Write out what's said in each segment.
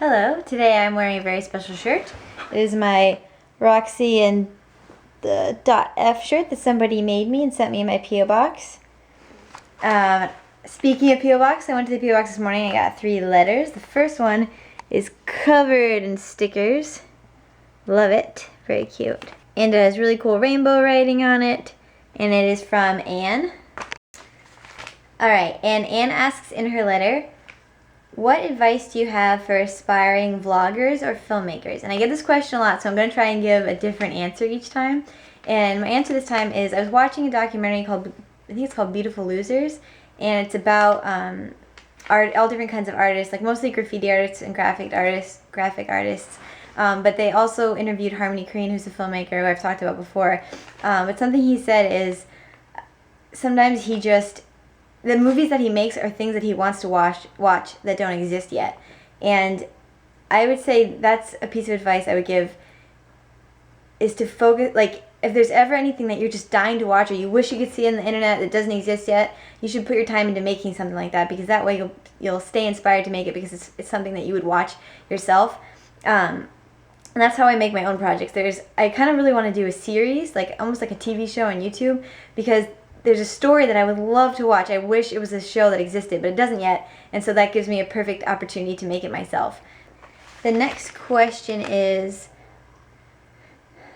Hello, today I'm wearing a very special shirt. It is my Roxy and the .F shirt that somebody made me and sent me in my P.O. box. Speaking of P.O. box, I went to the P.O. box this morning and I got 3 letters. The first one is covered in stickers. Love it. Very cute. And it has really cool rainbow writing on it. And it is from Anne. Alright, and Anne asks in her letter, what advice do you have for aspiring vloggers or filmmakers? And I get this question a lot, so I'm going to try and give a different answer each time. And my answer this time is, I was watching a documentary called, I think it's called Beautiful Losers, and it's about all different kinds of artists, like mostly graffiti artists and graphic artists. But they also interviewed Harmony Korine, who's a filmmaker who I've talked about before. But something he said is, sometimes the movies that he makes are things that he wants to watch that don't exist yet. And I would say that's a piece of advice I would give, is to focus, like, if there's ever anything that you're just dying to watch or you wish you could see on the internet that doesn't exist yet, you should put your time into making something like that, because that way you'll stay inspired to make it, because it's something that you would watch yourself. And that's how I make my own projects. I kind of really want to do a series, like almost like a TV show on YouTube, because there's a story that I would love to watch. I wish it was a show that existed, but it doesn't yet, and so that gives me a perfect opportunity to make it myself. The next question is,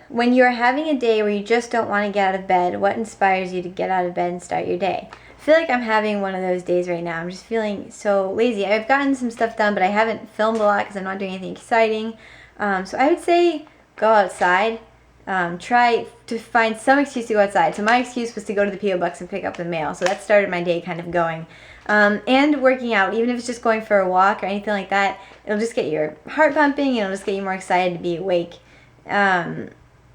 when you're having a day where you just don't want to get out of bed, what inspires you to get out of bed and start your day? I feel like I'm having one of those days right now. I'm just feeling so lazy. I've gotten some stuff done, but I haven't filmed a lot because I'm not doing anything exciting. So I would say go outside. Try to find some excuse to go outside. So my excuse was to go to the P.O. box and pick up the mail. So that started my day kind of going. And working out, even if it's just going for a walk or anything like that, it'll just get your heart pumping and it'll just get you more excited to be awake. And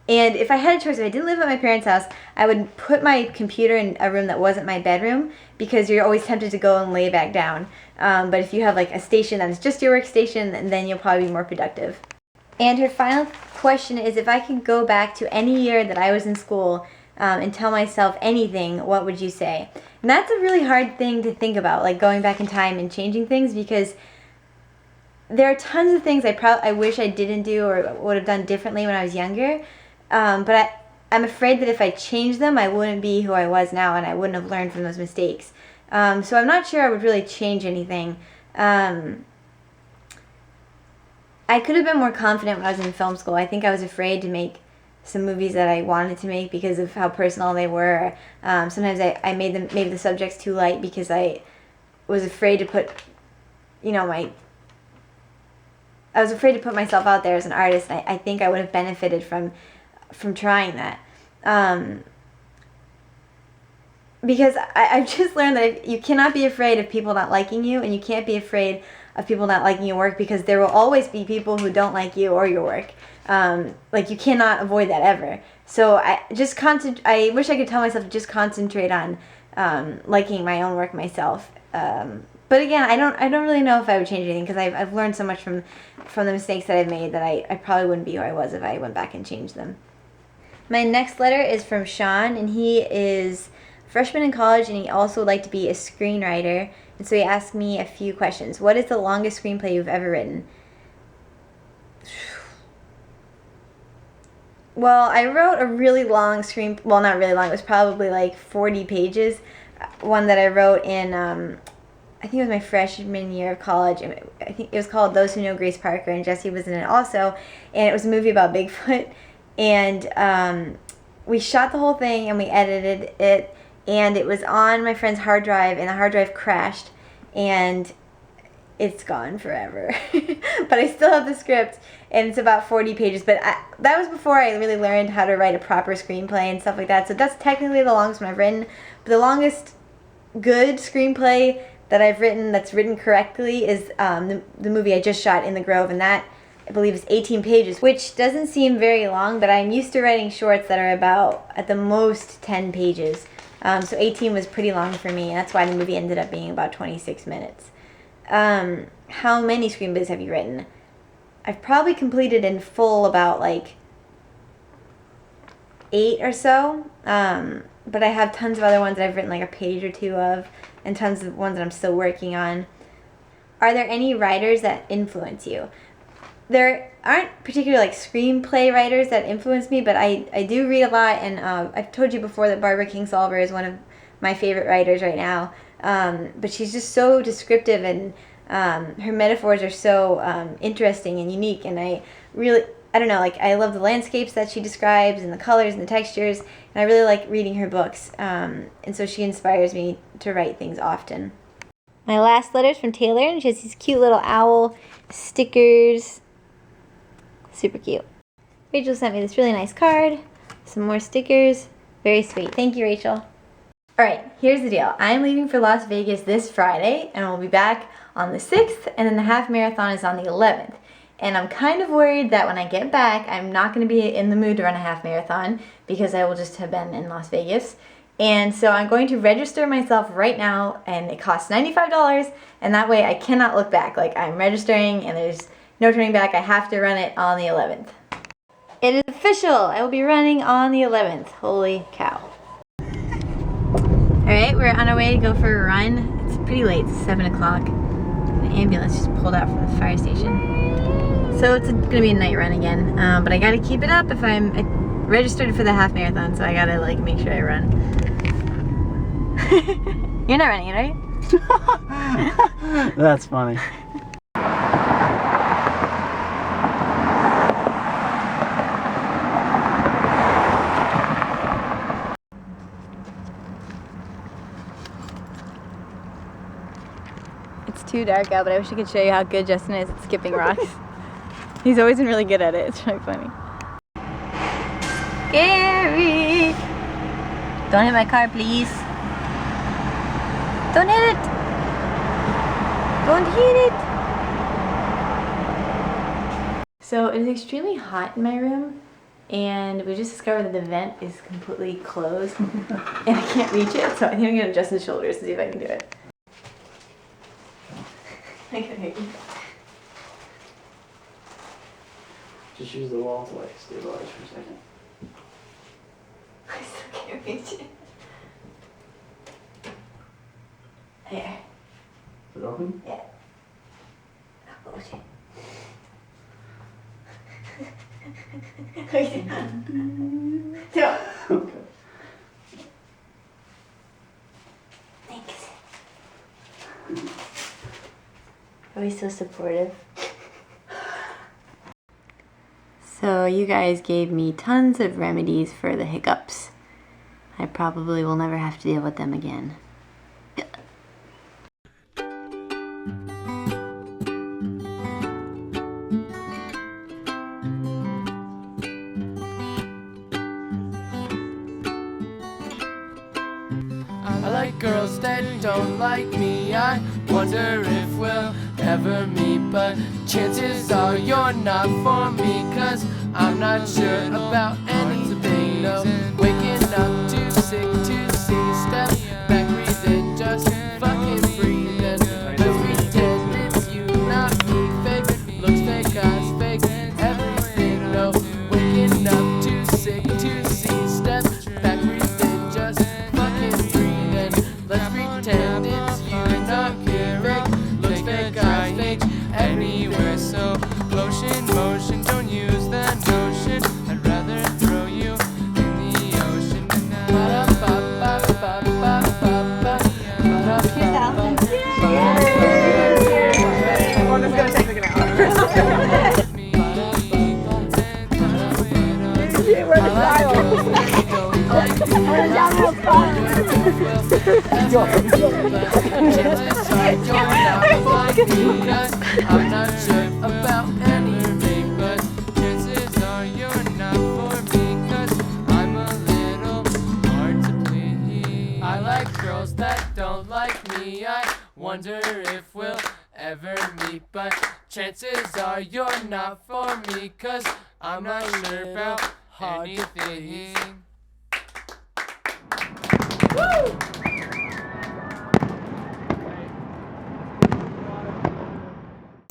if I had a choice, if I didn't live at my parents' house, I would put my computer in a room that wasn't my bedroom, because you're always tempted to go and lay back down. But if you have like a station that is just your workstation, then you'll probably be more productive. And her final question is, if I could go back to any year that I was in school and tell myself anything, what would you say? And that's a really hard thing to think about, like going back in time and changing things, because there are tons of things I wish I didn't do or would have done differently when I was younger. But I'm afraid that if I changed them, I wouldn't be who I was now, and I wouldn't have learned from those mistakes. So I'm not sure I would really change anything. I could have been more confident when I was in film school. I think I was afraid to make some movies that I wanted to make because of how personal they were. Sometimes I made the subjects too light because I was afraid to put, I was afraid to put myself out there as an artist. And I think I would have benefited from trying that. Because I've just learned that you cannot be afraid of people not liking you, and you can't be afraid of people not liking your work, because there will always be people who don't like you or your work. Like, you cannot avoid that ever. So I wish I could tell myself to just concentrate on liking my own work myself. But again, I don't really know if I would change anything, because I've learned so much from the mistakes that I've made that I probably wouldn't be who I was if I went back and changed them. My next letter is from Sean, and he is a freshman in college, and he also would like to be a screenwriter. And so he asked me a few questions. What is the longest screenplay you've ever written? Well, I wrote a really long well, not really long, it was probably like 40 pages. One that I wrote in, I think it was my freshman year of college. I think it was called Those Who Know Grace Parker, and Jesse was in it also. And it was a movie about Bigfoot. And we shot the whole thing and we edited it. And it was on my friend's hard drive, and the hard drive crashed, and it's gone forever. But I still have the script, and it's about 40 pages. But that was before I really learned how to write a proper screenplay and stuff like that. So that's technically the longest one I've written. But the longest good screenplay that I've written that's written correctly is the movie I just shot, In the Grove, and that, I believe, is 18 pages, which doesn't seem very long, but I'm used to writing shorts that are about, at the most, 10 pages. So 18 was pretty long for me, and that's why the movie ended up being about 26 minutes. How many screenplays have you written? I've probably completed in full about like 8 or so, but I have tons of other ones that I've written like a page or two of, and tons of ones that I'm still working on. are there any writers that influence you? There aren't particular like screenplay writers that influence me, but I do read a lot, and I've told you before that Barbara Kingsolver is one of my favorite writers right now. But she's just so descriptive, and her metaphors are so interesting and unique, and I don't know, like I love the landscapes that she describes and the colors and the textures, and I really like reading her books, and so she inspires me to write things often. My last letter is from Taylor, and she has these cute little owl stickers. Super cute. Rachel sent me this really nice card, some more stickers. Very sweet. Thank you, Rachel. Alright, here's the deal. I'm leaving for Las Vegas this Friday, and we'll be back on the 6th, and then the half marathon is on the 11th. And I'm kind of worried that when I get back, I'm not going to be in the mood to run a half marathon because I will just have been in Las Vegas. And so I'm going to register myself right now, and it costs $95, and that way I cannot look back. Like, I'm registering, and there's no turning back. I have to run it on the 11th. It is official. I will be running on the 11th. Holy cow. Alright, we're on our way to go for a run. It's pretty late. It's 7 o'clock. The ambulance just pulled out from the fire station. So it's going to be a night run again. But I got to keep it up if I registered for the half marathon, so I got to like make sure I run. You're not running it, right? That's funny. It's too dark out, but I wish I could show you how good Justin is at skipping rocks. He's always been really good at it. It's really funny. Scary! Don't hit my car, please. Don't hit it! Don't hit it! So it is extremely hot in my room, and we just discovered that the vent is completely closed, and I can't reach it, so I think I'm going to adjust the shoulders to see if I can do it. I can hear you. Just use the wall to like stabilize for a second. I still can't reach it. There. Is it open? Yeah. Oh shit. Okay. So. Okay. Thanks. Always so supportive. So you guys gave me tons of remedies for the hiccups. I probably will never have to deal with them again. I like girls that don't like me. I wonder if we'll ever meet, but chances are you're not for me, 'cause I'm not sure about anything. No, waking up too sick to see, step back, breathing, just fucking breathing. Let's pretend it's you, not me. Fake looks fake, eyes fake, everything. No, waking up too sick to see, step back, breathing, just fucking breathing. Let's pretend it's you, not me. Fake looks fake, eyes fake, everywhere. So lotion, motion, don't use the notion. I'd rather throw you in the ocean. One is gonna take like an hour. Where's the dial? I'm not sure about anything, but chances are you're not for me, 'cause I'm a little hard to please. I like girls that don't like me. I wonder if we'll ever meet, but chances are you're not for me, 'cause I'm not sure about anything. Woo!